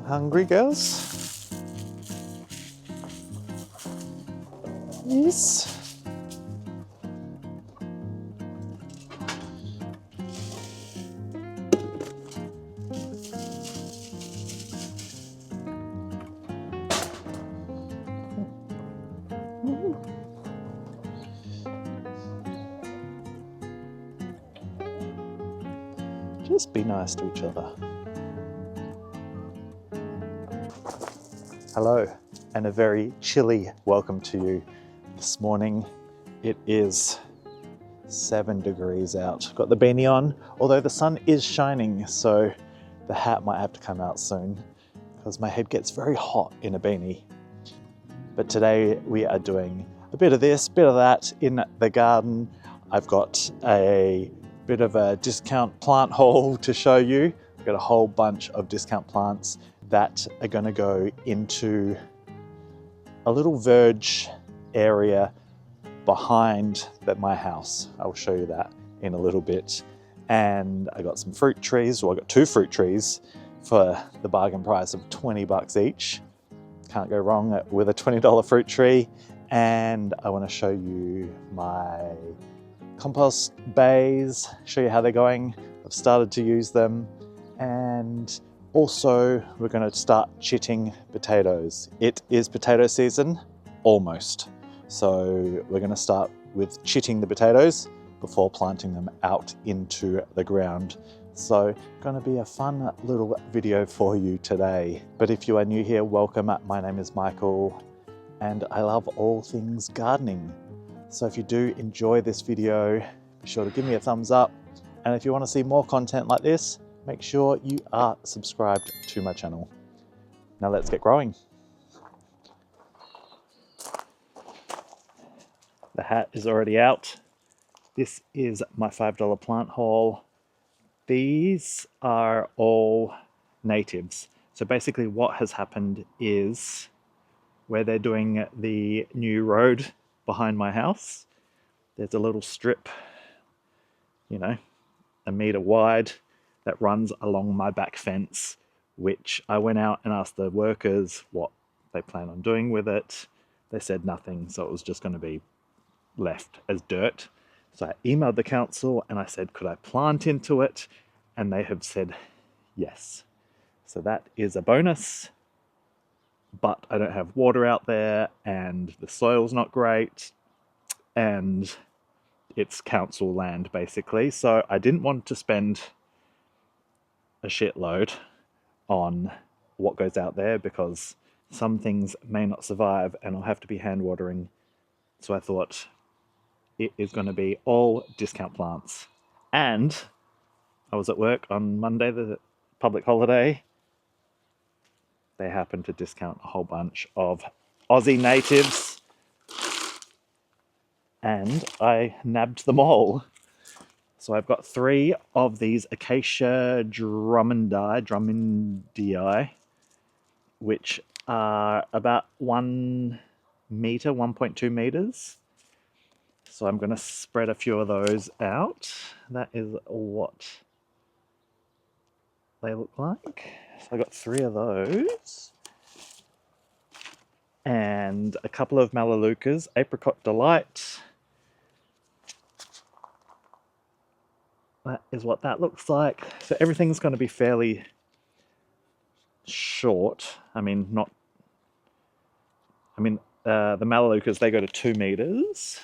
Hungry girls? Yes. Just be nice to each other. Hello, and a very chilly welcome to you this morning. It is 7 degrees out. Got the beanie on, although the sun is shining, so the hat might have to come out soon because my head gets very hot in a beanie. But today we are doing a bit of this, bit of that in the garden. I've got a bit of a discount plant haul to show you. I've got a whole bunch of discount plants that are going to go into a little Verge area behind my house. I will show you that in a little bit. And I got some fruit trees. Well, I got 2 fruit trees for the bargain price of 20 bucks each. Can't go wrong with a $20 fruit tree. And I want to show you my compost bays, show you how they're going. I've started to use them. And also we're going to start chitting potatoes. It is potato season, almost. So we're going to start with chitting the potatoes before planting them out into the ground. So going to be a fun little video for you today. But if you are new here, welcome. My name is Michael and I love all things gardening. So if you do enjoy this video, be sure to give me a thumbs up. And if you want to see more content like this, make sure you are subscribed to my channel. Now let's get growing. The hat is already out. This is my $5 plant haul. These are all natives. So basically what has happened is where they're doing the new road behind my house, there's a little strip, you know, 1 meter wide that runs along my back fence, which I went out and asked the workers what they plan on doing with it. They said nothing, so it was just going to be left as dirt. So I emailed the council and I said, could I plant into it? And they have said yes. So that is a bonus, but I don't have water out there and the soil's not great and it's council land basically. So I didn't want to spend a shitload on what goes out there because some things may not survive and I'll have to be hand watering. So I thought it is going to be all discount plants. And I was at work on Monday, the public holiday. They happened to discount a whole bunch of Aussie natives and I nabbed them all. So I've got 3 of these Acacia Drummondii, which are about 1 meter, 1.2 meters. So I'm going to spread a few of those out. That is what they look like. So I got 3 of those. And a couple of Melaleucas, Apricot Delight. That is what that looks like. So everything's going to be fairly short. The Melaleucas, they go to 2 meters.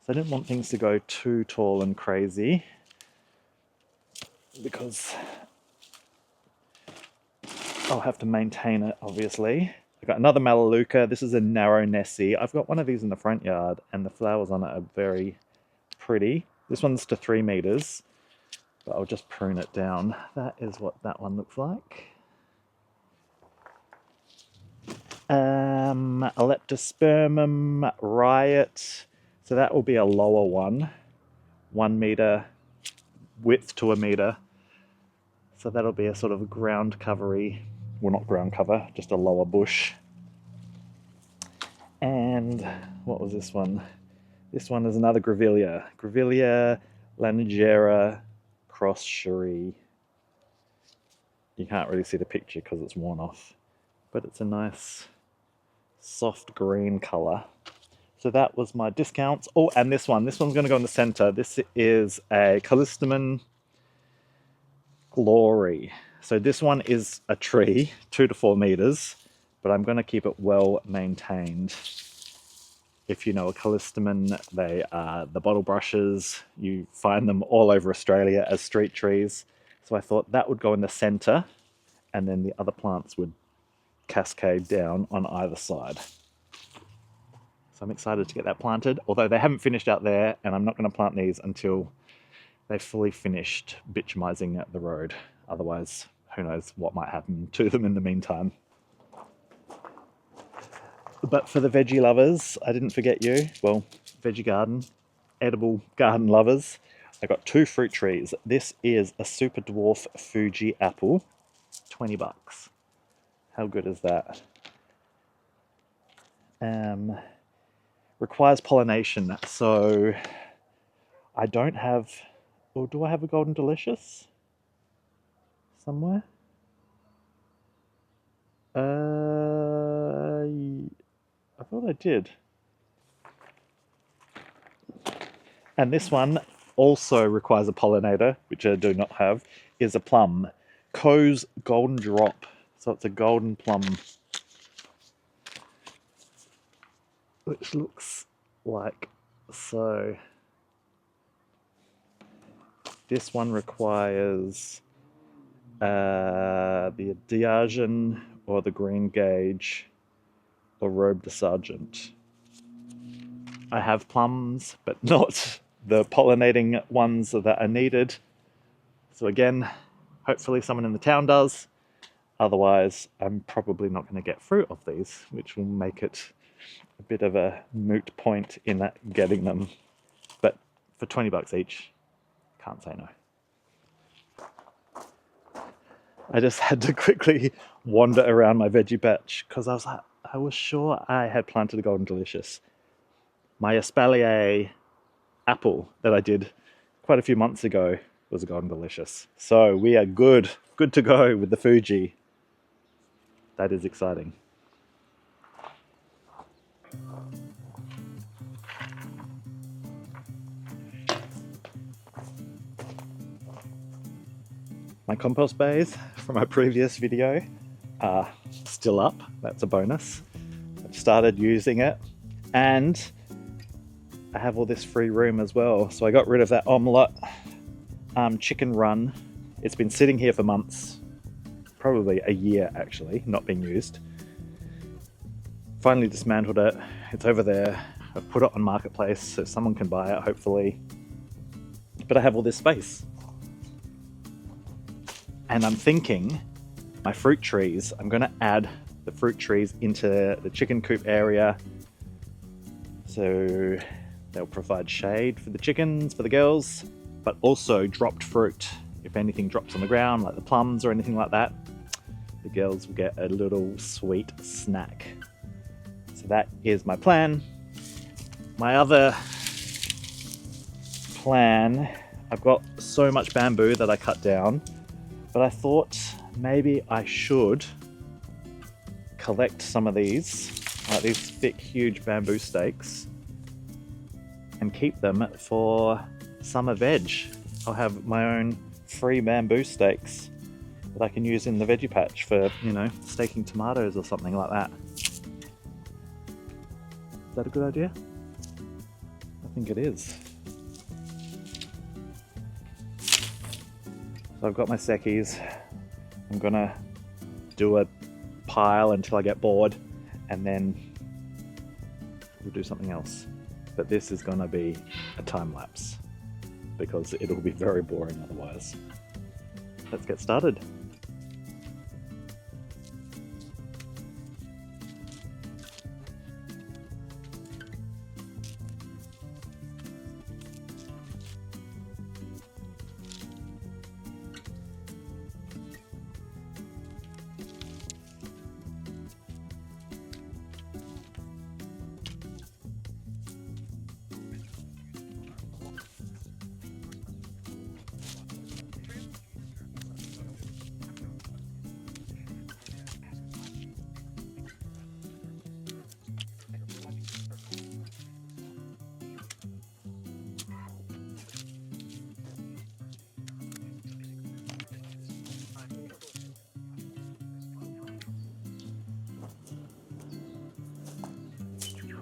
So I didn't want things to go too tall and crazy because I'll have to maintain it, obviously. I've got another Melaleuca. This is a narrow Nessie. I've got one of these in the front yard and the flowers on it are very pretty. This one's to 3 meters, but I'll just prune it down. That is what that one looks like. Aleptospermum riot. So that will be a lower one. 1 meter width to 1 meter. So that'll be a sort of ground covery, well, not ground cover, just a lower bush. And what was this one? This one is another Grevillea. Grevillea lanigera cross cherie. You can't really see the picture because it's worn off, but it's a nice soft green color. So that was my discounts. Oh, and this one's going to go in the center. This is a Callistemon Glory. So this one is a tree, 2 to 4 meters, but I'm going to keep it well maintained. If you know a Callistemon, they are the bottle brushes. You find them all over Australia as street trees. So I thought that would go in the center, and then the other plants would cascade down on either side. So I'm excited to get that planted, although they haven't finished out there, and I'm not going to plant these until they've fully finished bitumizing the road. Otherwise, who knows what might happen to them in the meantime. But for the veggie lovers, I didn't forget you. Well, veggie garden, edible garden lovers. I got 2 fruit trees. This is a super dwarf Fuji apple, $20. How good is that? Requires pollination, so I don't have, or do I have a Golden Delicious somewhere? I thought I did. And this one also requires a pollinator, which I do not have, is a plum. Coe's Golden Drop. So it's a golden plum, which looks like so. This one requires the Diagen or the Green Gage or Robe de Sargent. I have plums, but not the pollinating ones that are needed. So again, hopefully someone in the town does. Otherwise, I'm probably not going to get fruit off these, which will make it a bit of a moot point in getting them. But for $20 each, can't say no. I just had to quickly wander around my veggie patch because I was sure I had planted a Golden Delicious. My Espalier apple that I did quite a few months ago was a Golden Delicious. So we are good to go with the Fuji. That is exciting. My compost bays from my previous video are still up. That's a bonus. I've started using it, and I have all this free room as well. So I got rid of that omelette chicken run. It's been sitting here for months, probably a year actually, not being used. Finally dismantled it. It's over there. I've put it on Marketplace so someone can buy it, hopefully. But I have all this space. And I'm thinking my fruit trees, I'm going to add the fruit trees into the chicken coop area. So they'll provide shade for the chickens, for the girls, but also dropped fruit. If anything drops on the ground, like the plums or anything like that, the girls will get a little sweet snack. So that is my plan. My other plan, I've got so much bamboo that I cut down, but I thought maybe I should collect some of these, like these thick, huge bamboo stakes, and keep them for summer veg. I'll have my own free bamboo stakes that I can use in the veggie patch for, staking tomatoes or something like that. Is that a good idea? I think it is. So I've got my seckies. I'm gonna do a pile until I get bored, and then we'll do something else. But this is gonna be a time lapse because it'll be very boring otherwise. Let's get started.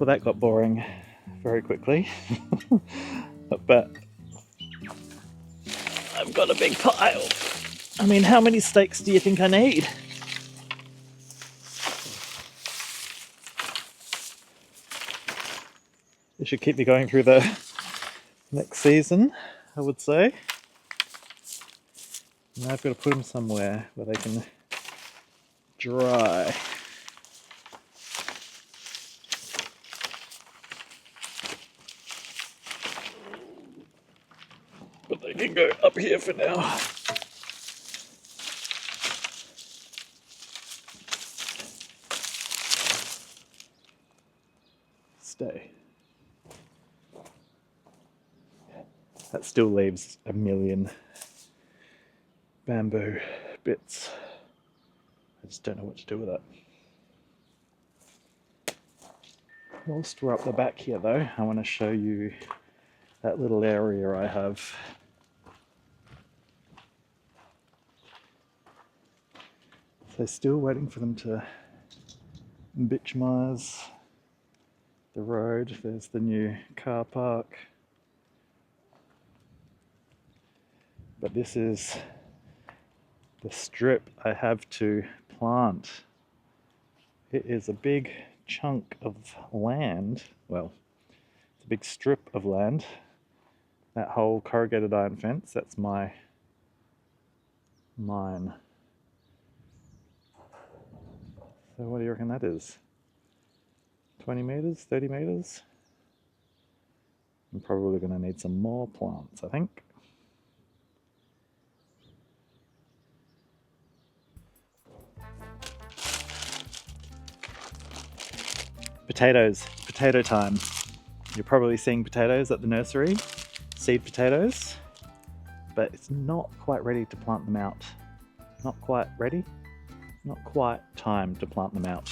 Well, that got boring very quickly. But I've got a big pile. I mean, how many steaks do you think I need? This should keep me going through the next season, I would say. Now I've got to put them somewhere where they can dry. But they can go up here for now. Stay. That still leaves a million bamboo bits. I just don't know what to do with that. Whilst we're up the back here though, I want to show you that little area I have. So still waiting for them to bitumize the road. There's the new car park. But this is the strip I have to plant. It is a big chunk of land. Well, it's a big strip of land. That whole corrugated iron fence, that's mine. 'So what do you reckon that is? 20 meters, 30 meters? I'm probably going to need some more plants, I think. Potatoes, potato time. You're probably seeing potatoes at the nursery, seed potatoes, but it's not quite ready to plant them out. Not quite ready, not quite time to plant them out.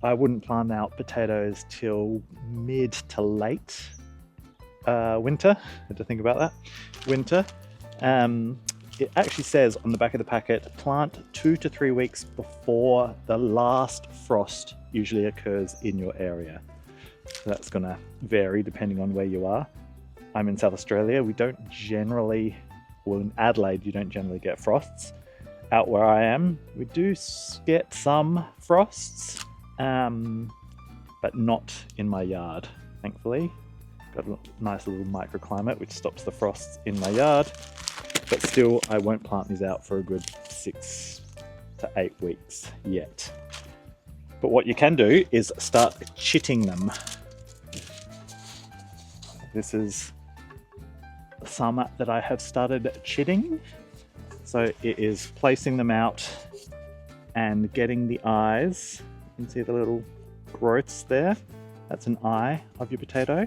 I wouldn't plant out potatoes till mid to late winter. I had to think about that. Winter. It actually says on the back of the packet, plant 2 to 3 weeks before the last frost usually occurs in your area. So that's going to vary depending on where you are. I'm in South Australia. We don't generally, well in Adelaide, you don't generally get frosts. Out where I am, we do get some frosts, but not in my yard, thankfully. Got a nice little microclimate which stops the frosts in my yard. But still, I won't plant these out for a good 6 to 8 weeks yet. But what you can do is start chitting them. This is some that I have started chitting. So it is placing them out and getting the eyes. You can see the little growths there. That's an eye of your potato.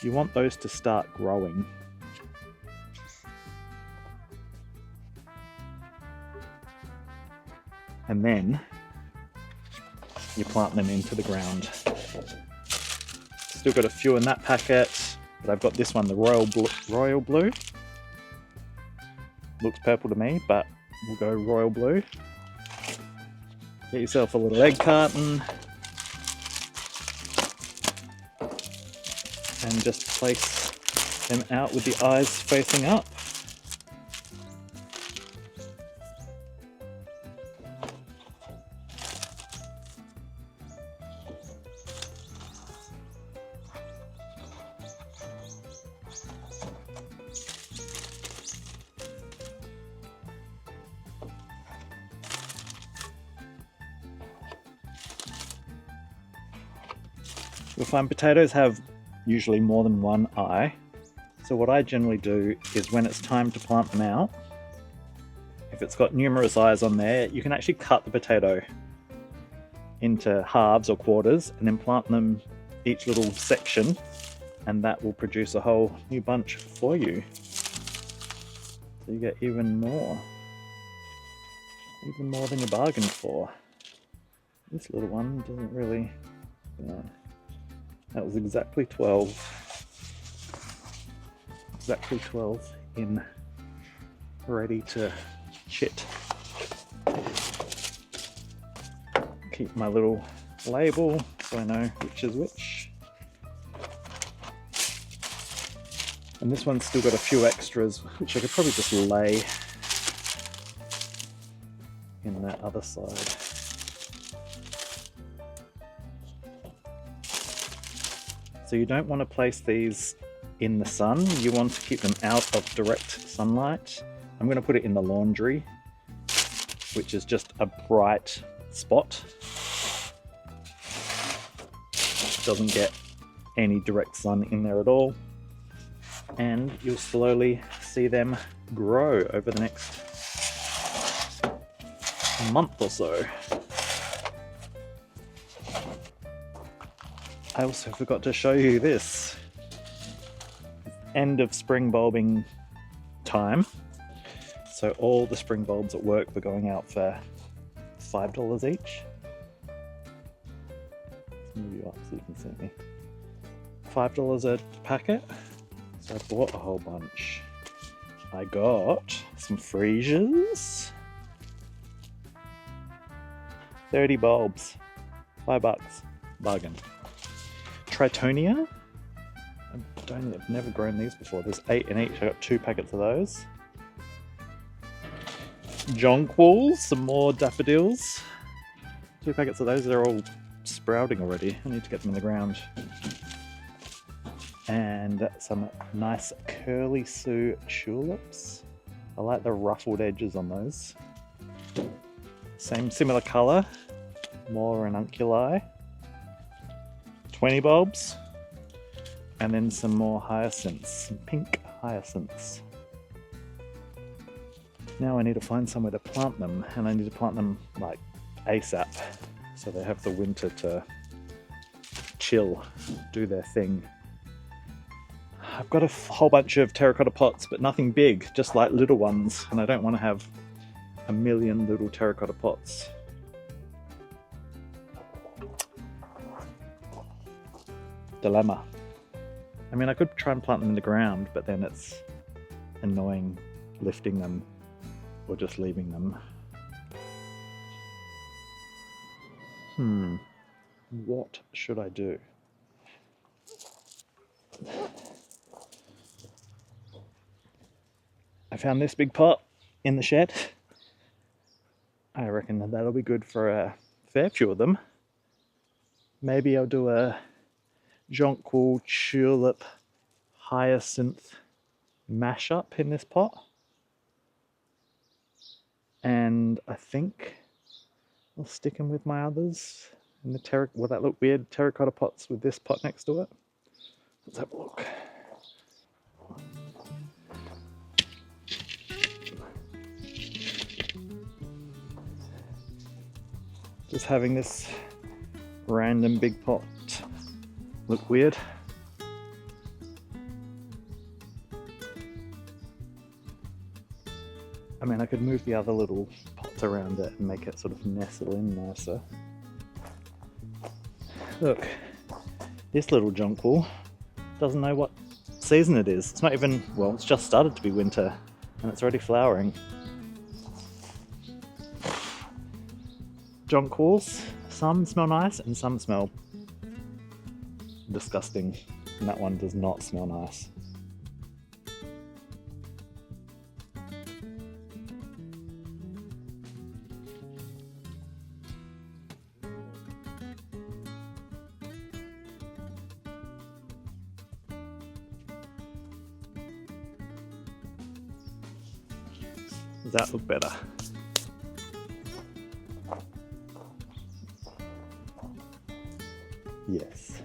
You want those to start growing. And then you plant them into the ground. Still got a few in that packet, but I've got this one, the royal blue. Looks purple to me, but we'll go royal blue. Get yourself a little egg carton and just place them out with the eyes facing up. You'll find potatoes have usually more than one eye. So what I generally do is when it's time to plant them out, if it's got numerous eyes on there, you can actually cut the potato into halves or quarters and then plant them each little section, and that will produce a whole new bunch for you. So you get even more than you bargained for. This little one doesn't really, that was exactly 12. Exactly 12 in, ready to chit. Keep my little label so I know which is which. And this one's still got a few extras, which I could probably just lay in that other side. So you don't want to place these in the sun, you want to keep them out of direct sunlight. I'm going to put it in the laundry, which is just a bright spot. Doesn't get any direct sun in there at all. And you'll slowly see them grow over the next month or so. I also forgot to show you this. End of spring bulbing time. So all the spring bulbs at work were going out for $5 each. Let's move you up so you can see me. $5 a packet. So I bought a whole bunch. I got some freesias. 30 bulbs. $5. Bargain. Tritonia. I've never grown these before. There's 8 in each. I got 2 packets of those. Jonquils, some more daffodils. 2 packets of those. They're all sprouting already. I need to get them in the ground. And some nice curly Sue tulips. I like the ruffled edges on those. Similar colour, more ranunculi. 20 bulbs. And then some more hyacinths, some pink hyacinths. Now I need to find somewhere to plant them, and I need to plant them like ASAP, so they have the winter to chill, do their thing. I've got a whole bunch of terracotta pots, but nothing big, just like little ones, and I don't want to have a million little terracotta pots. Dilemma. I mean, I could try and plant them in the ground, but then it's annoying lifting them or just leaving them. What should I do? I found this big pot in the shed. I reckon that'll be good for a fair few of them. Maybe I'll do a jonquil, tulip, hyacinth mashup in this pot. And I think I'll stick them with my others. In the will that look weird? Terracotta pots with this pot next to it? Let's have a look. Just having this random big pot look weird. I mean, I could move the other little pots around it and make it sort of nestle in nicer. Look, this little jonquil doesn't know what season it is. It's not even, well, it's just started to be winter and it's already flowering. Jonquils, some smell nice and some smell disgusting, and that one does not smell nice. Does that look better? Yes.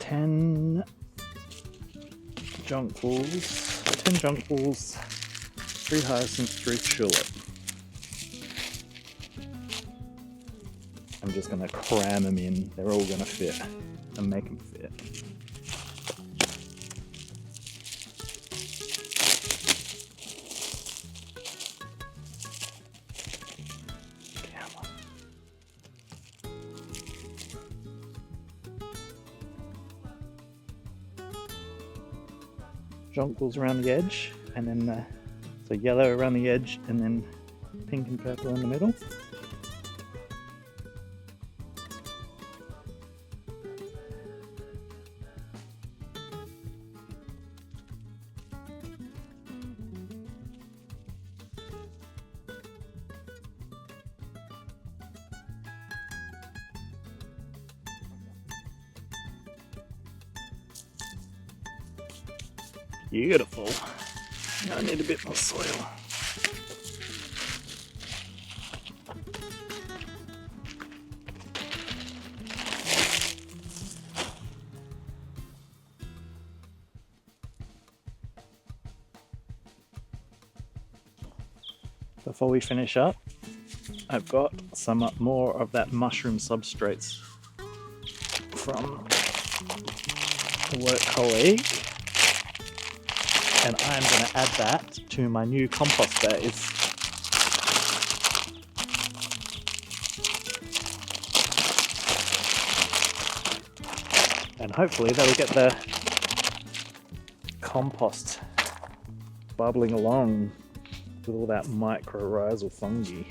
Ten jonquils, 3 hyacinths, 3 tulip. I'm just going to cram them in. They're all going to fit and make them fit. Come on. jonquils around the edge, and then so yellow around the edge, and then pink and purple in the middle. Beautiful. Now I need a bit more soil. Before we finish up, I've got some more of that mushroom substrates from a work colleague, and I'm going to add that to my new compost base. And hopefully that'll get the compost bubbling along with all that mycorrhizal fungi.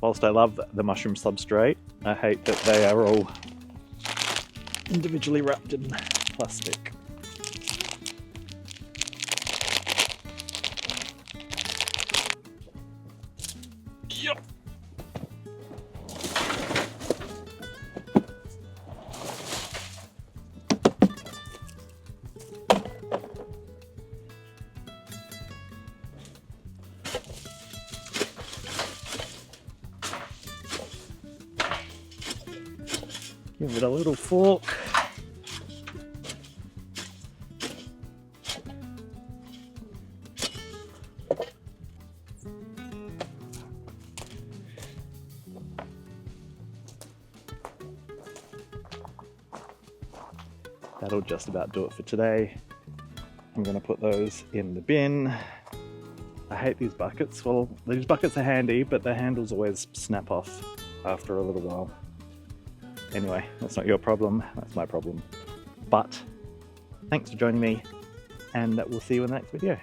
Whilst I love the mushroom substrate, I hate that they are all individually wrapped in plastic. Yep. Give it a little fork. That'll just about do it for today. I'm going to put those in the bin. I hate these buckets. Well, these buckets are handy, but the handles always snap off after a little while. Anyway, that's not your problem, that's my problem. But thanks for joining me, and we'll see you in the next video.